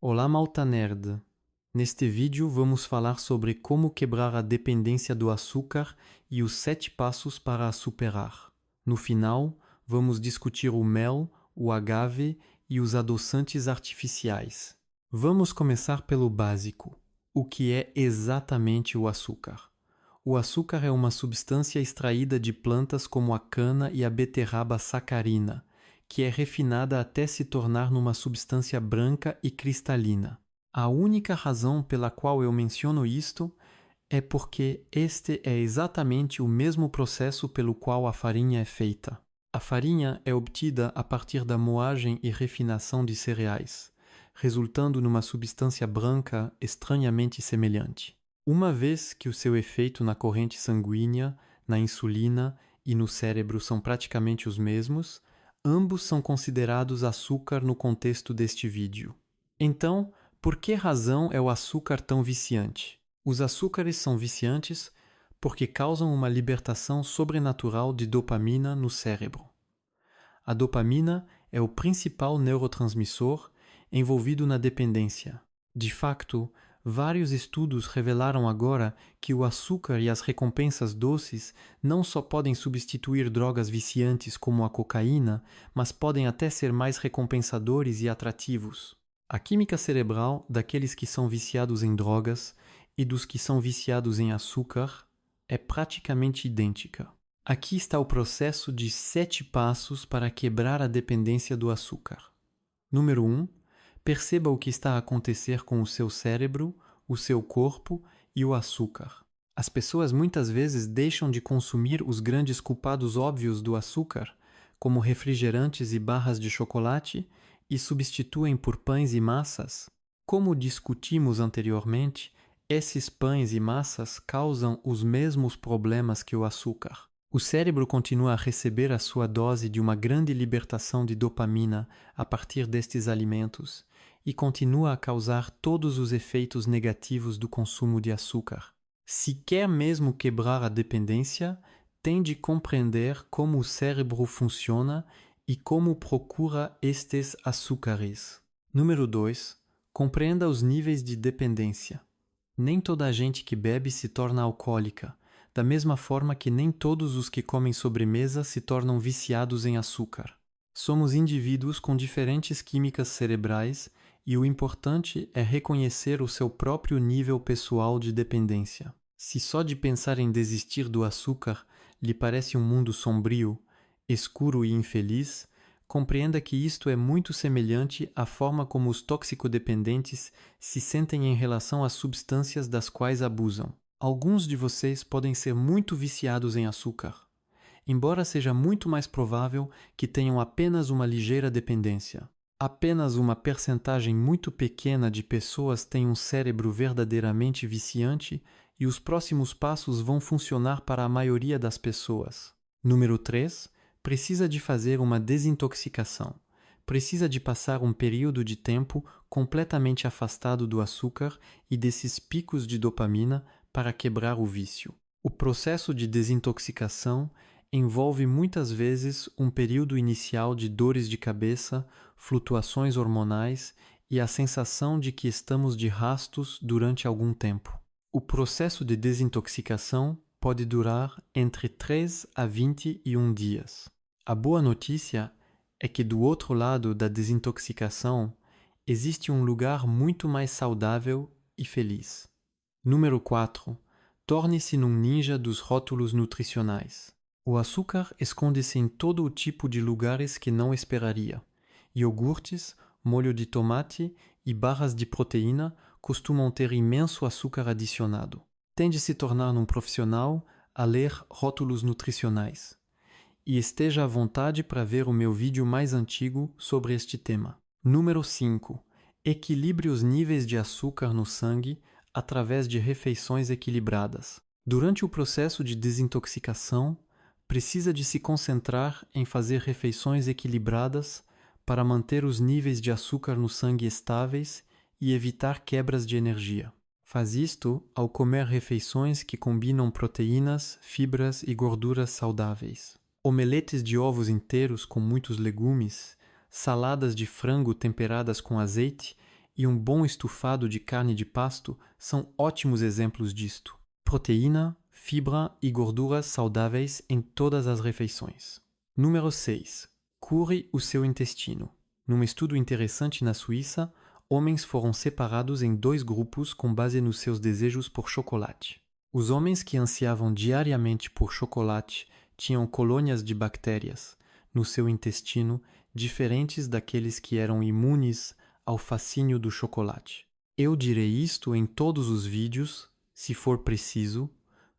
Olá, malta nerd! Neste vídeo vamos falar sobre como quebrar a dependência do açúcar e os 7 passos para a superar. No final, vamos discutir o mel, o agave e os adoçantes artificiais. Vamos começar pelo básico. O que é exatamente o açúcar? O açúcar é uma substância extraída de plantas como a cana e a beterraba sacarina, que é refinada até se tornar numa substância branca e cristalina. A única razão pela qual eu menciono isto é porque este é exatamente o mesmo processo pelo qual a farinha é feita. A farinha é obtida a partir da moagem e refinação de cereais, resultando numa substância branca estranhamente semelhante. Uma vez que o seu efeito na corrente sanguínea, na insulina e no cérebro são praticamente os mesmos, ambos são considerados açúcar no contexto deste vídeo. Então, por que razão é o açúcar tão viciante? Os açúcares são viciantes porque causam uma libertação sobrenatural de dopamina no cérebro. A dopamina é o principal neurotransmissor envolvido na dependência. De facto, vários estudos revelaram agora que o açúcar e as recompensas doces não só podem substituir drogas viciantes como a cocaína, mas podem até ser mais recompensadores e atrativos. A química cerebral daqueles que são viciados em drogas e dos que são viciados em açúcar é praticamente idêntica. Aqui está o processo de 7 passos para quebrar a dependência do açúcar. Número 1. Perceba o que está a acontecer com o seu cérebro, o seu corpo e o açúcar. As pessoas muitas vezes deixam de consumir os grandes culpados óbvios do açúcar, como refrigerantes e barras de chocolate, e substituem por pães e massas. Como discutimos anteriormente, esses pães e massas causam os mesmos problemas que o açúcar. O cérebro continua a receber a sua dose de uma grande libertação de dopamina a partir destes alimentos e continua a causar todos os efeitos negativos do consumo de açúcar. Se quer mesmo quebrar a dependência, tem de compreender como o cérebro funciona e como procura estes açúcares. Número 2. Compreenda os níveis de dependência. Nem toda a gente que bebe se torna alcoólica, da mesma forma que nem todos os que comem sobremesa se tornam viciados em açúcar. Somos indivíduos com diferentes químicas cerebrais e o importante é reconhecer o seu próprio nível pessoal de dependência. Se só de pensar em desistir do açúcar lhe parece um mundo sombrio, escuro e infeliz, compreenda que isto é muito semelhante à forma como os toxicodependentes se sentem em relação às substâncias das quais abusam. Alguns de vocês podem ser muito viciados em açúcar, embora seja muito mais provável que tenham apenas uma ligeira dependência. Apenas uma percentagem muito pequena de pessoas tem um cérebro verdadeiramente viciante e os próximos passos vão funcionar para a maioria das pessoas. Número 3. Precisa de fazer uma desintoxicação. Precisa de passar um período de tempo completamente afastado do açúcar e desses picos de dopamina para quebrar o vício. O processo de desintoxicação envolve muitas vezes um período inicial de dores de cabeça, flutuações hormonais e a sensação de que estamos de rastos durante algum tempo. O processo de desintoxicação pode durar entre 3 a 21 dias. A boa notícia é que do outro lado da desintoxicação existe um lugar muito mais saudável e feliz. Número 4. Torne-se num ninja dos rótulos nutricionais. O açúcar esconde-se em todo o tipo de lugares que não esperaria. Iogurtes, molho de tomate e barras de proteína costumam ter imenso açúcar adicionado. Tende a se tornar um profissional a ler rótulos nutricionais. E esteja à vontade para ver o meu vídeo mais antigo sobre este tema. Número 5. Equilibre os níveis de açúcar no sangue através de refeições equilibradas. Durante o processo de desintoxicação, precisa de se concentrar em fazer refeições equilibradas para manter os níveis de açúcar no sangue estáveis e evitar quebras de energia. Faz isto ao comer refeições que combinam proteínas, fibras e gorduras saudáveis. Omeletes de ovos inteiros com muitos legumes, saladas de frango temperadas com azeite e um bom estufado de carne de pasto são ótimos exemplos disto. Proteína, fibra e gorduras saudáveis em todas as refeições. Número 6. Cure o seu intestino. Num estudo interessante na Suíça, homens foram separados em 2 grupos com base nos seus desejos por chocolate. Os homens que ansiavam diariamente por chocolate tinham colônias de bactérias no seu intestino diferentes daqueles que eram imunes ao fascínio do chocolate. Eu direi isto em todos os vídeos, se for preciso.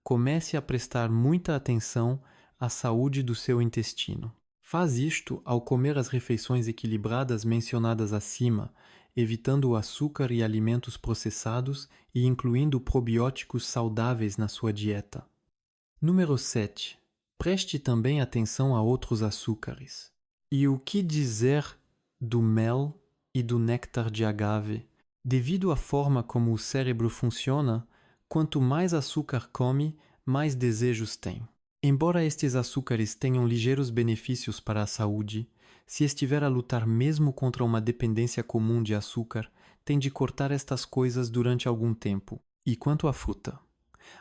Comece a prestar muita atenção à saúde do seu intestino. Faz isto ao comer as refeições equilibradas mencionadas acima, evitando o açúcar e alimentos processados e incluindo probióticos saudáveis na sua dieta. Número 7. Preste também atenção a outros açúcares. E o que dizer do mel e do néctar de agave? Devido à forma como o cérebro funciona, quanto mais açúcar come, mais desejos tem. Embora estes açúcares tenham ligeiros benefícios para a saúde, se estiver a lutar mesmo contra uma dependência comum de açúcar, tem de cortar estas coisas durante algum tempo. E quanto à fruta?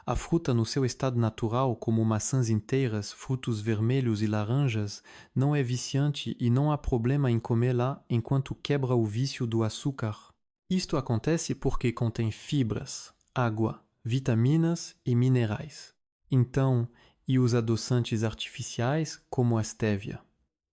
A fruta no seu estado natural, como maçãs inteiras, frutos vermelhos e laranjas, não é viciante e não há problema em comê-la enquanto quebra o vício do açúcar. Isto acontece porque contém fibras, água, vitaminas e minerais. Então, e os adoçantes artificiais, como a stevia?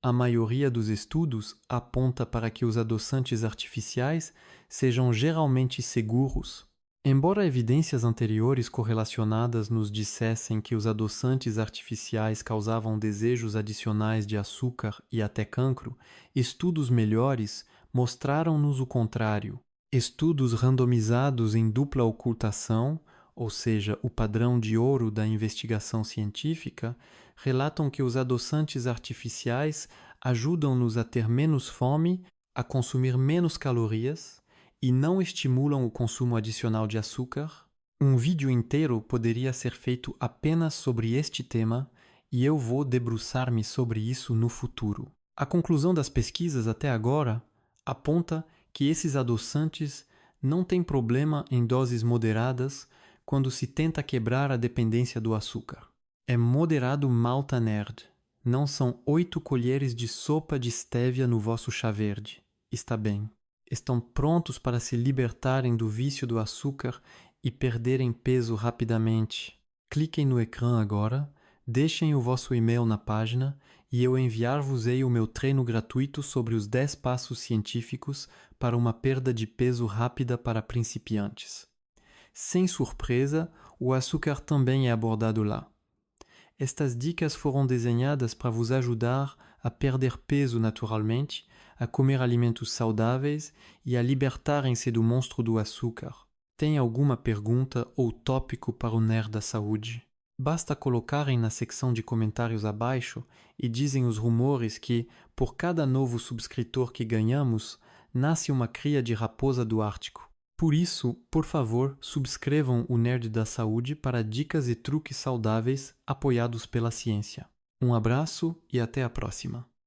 A maioria dos estudos aponta para que os adoçantes artificiais sejam geralmente seguros. Embora evidências anteriores correlacionadas nos dissessem que os adoçantes artificiais causavam desejos adicionais de açúcar e até cancro, estudos melhores mostraram-nos o contrário. Estudos randomizados em dupla ocultação, ou seja, o padrão de ouro da investigação científica, relatam que os adoçantes artificiais ajudam-nos a ter menos fome, a consumir menos calorias e não estimulam o consumo adicional de açúcar. Um vídeo inteiro poderia ser feito apenas sobre este tema e eu vou debruçar-me sobre isso no futuro. A conclusão das pesquisas até agora aponta que esses adoçantes não têm problema em doses moderadas quando se tenta quebrar a dependência do açúcar. É moderado malta nerd. Não são 8 colheres de sopa de stevia no vosso chá verde. Está bem. Estão prontos para se libertarem do vício do açúcar e perderem peso rapidamente. Cliquem no ecrã agora, deixem o vosso e-mail na página e eu enviar-vos-ei o meu treino gratuito sobre os 10 passos científicos para uma perda de peso rápida para principiantes. Sem surpresa, o açúcar também é abordado lá. Estas dicas foram desenhadas para vos ajudar a perder peso naturalmente, a comer alimentos saudáveis e a libertarem-se do monstro do açúcar. Tem alguma pergunta ou tópico para o Nerd da Saúde? Basta colocarem na secção de comentários abaixo e dizem os rumores que, por cada novo subscritor que ganhamos, nasce uma cria de raposa do Ártico. Por isso, por favor, subscrevam o Nerd da Saúde para dicas e truques saudáveis apoiados pela ciência. Um abraço e até a próxima!